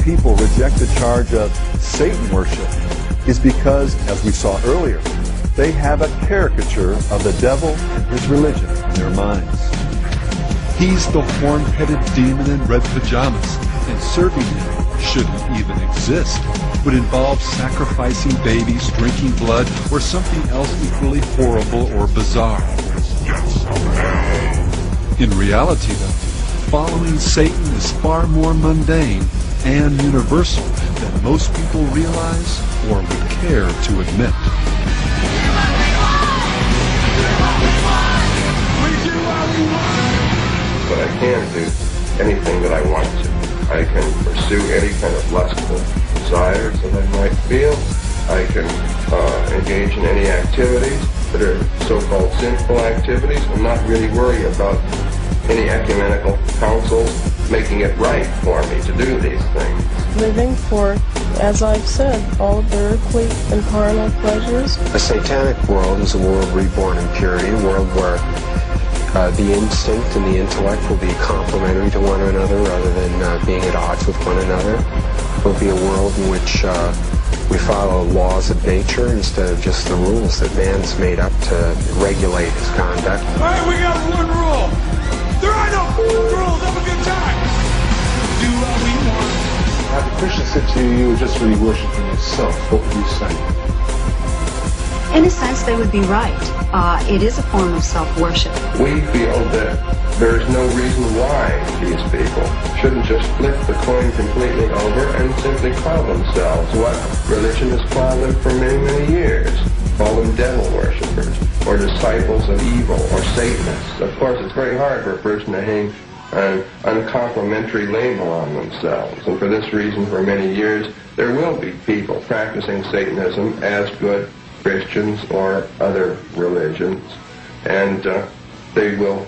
people reject the charge of Satan worship is because, as we saw earlier, they have a caricature of the devil and his religion in their minds. He's the horn-headed demon in red pajamas, and serving him shouldn't even exist. Would involve sacrificing babies, drinking blood, or something else equally horrible or bizarre. In reality, though, following Satan is far more mundane and universal than most people realize or would care to admit. But I can do anything that I want to. I can pursue any kind of lustful desires that I might feel. I can engage in any activities that are so-called sinful activities and not really worry about any ecumenical councils making it right for me to do these things. Living for, as I've said, all of the earthly and carnal pleasures. A satanic world is a world reborn in purity, a world where the instinct and the intellect will be complementary to one another rather than being at odds with one another. It will be a world in which we follow laws of nature instead of just the rules that man's made up to regulate his conduct. All right, we got one rule. There are no rules. Have a good time. Do what we want. Now, the Christian said to you, you're just really worshiping yourself. What would you say? In a sense, they would be right. It is a form of self-worship. We feel that there's no reason why these people shouldn't just flip the coin completely over and simply call themselves what religion has called them for many, many years. Call them devil worshippers, or disciples of evil, or Satanists. Of course, it's very hard for a person to hang an uncomplimentary label on themselves. And for this reason, for many years, there will be people practicing Satanism as good Christians or other religions, and they will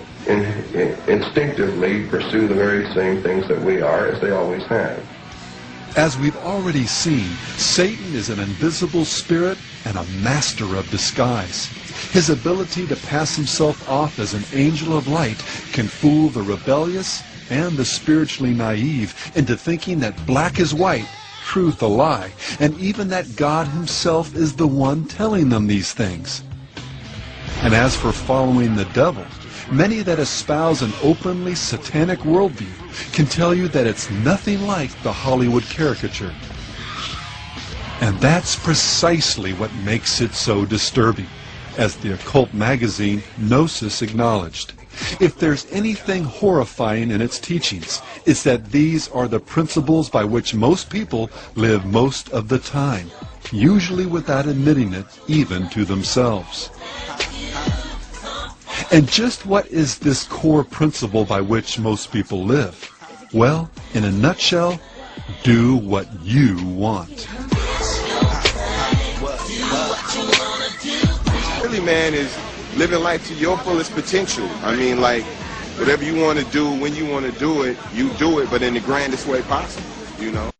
instinctively pursue the very same things that we are, as they always have. As we've already seen, Satan is an invisible spirit and a master of disguise. His ability to pass himself off as an angel of light can fool the rebellious and the spiritually naive into thinking that black is white, truth a lie, and even that God himself is the one telling them these things. And as for following the devil, many that espouse an openly satanic worldview can tell you that it's nothing like the Hollywood caricature. And that's precisely what makes it so disturbing, as the occult magazine Gnosis acknowledged. If there's anything horrifying in its teachings, it's that these are the principles by which most people live most of the time, usually without admitting it even to themselves. And just what is this core principle by which most people live? Well, in a nutshell, do what you want. Really, man, is living life to your fullest potential. I mean, like, whatever you want to do, when you want to do it, you do it, but in the grandest way possible, you know?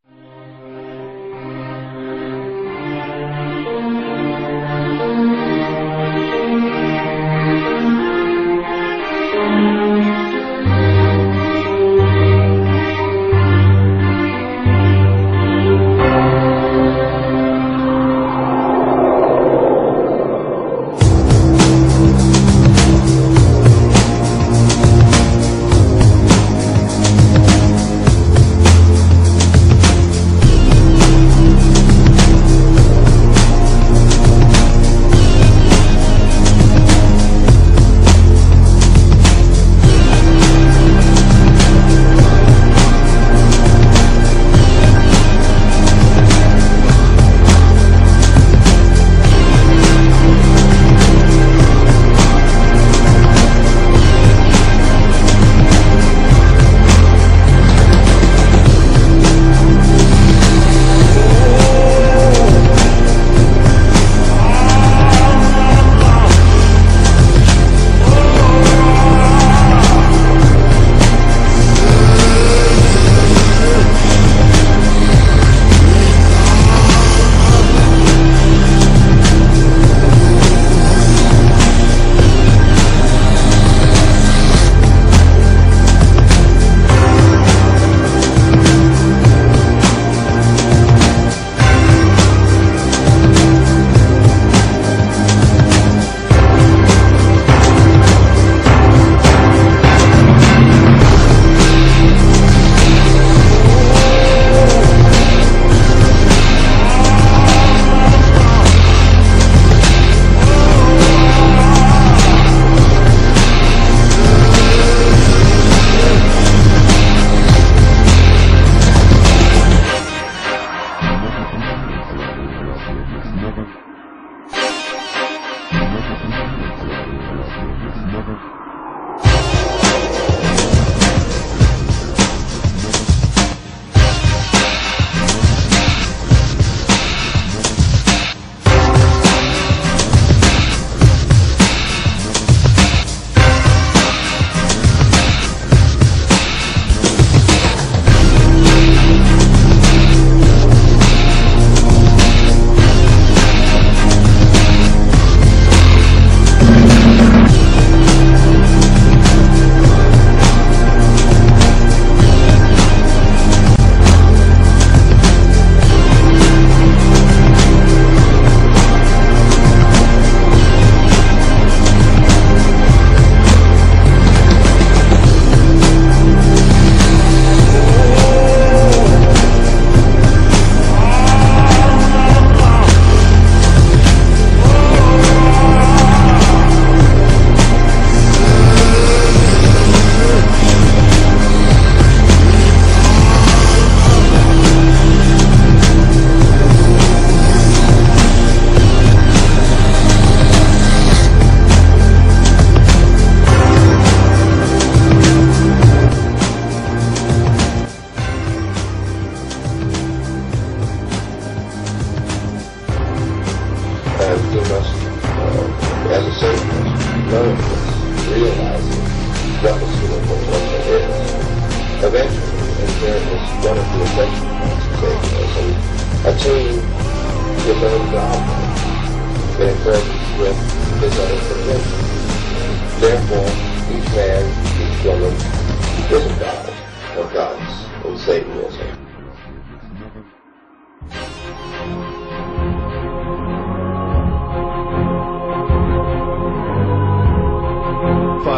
other conventions. Therefore, each man, each woman is a god or goddess in Satanism.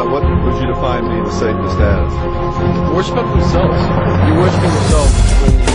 What would you define being a Satanist as? Worship of themselves. You're worshiping yourself when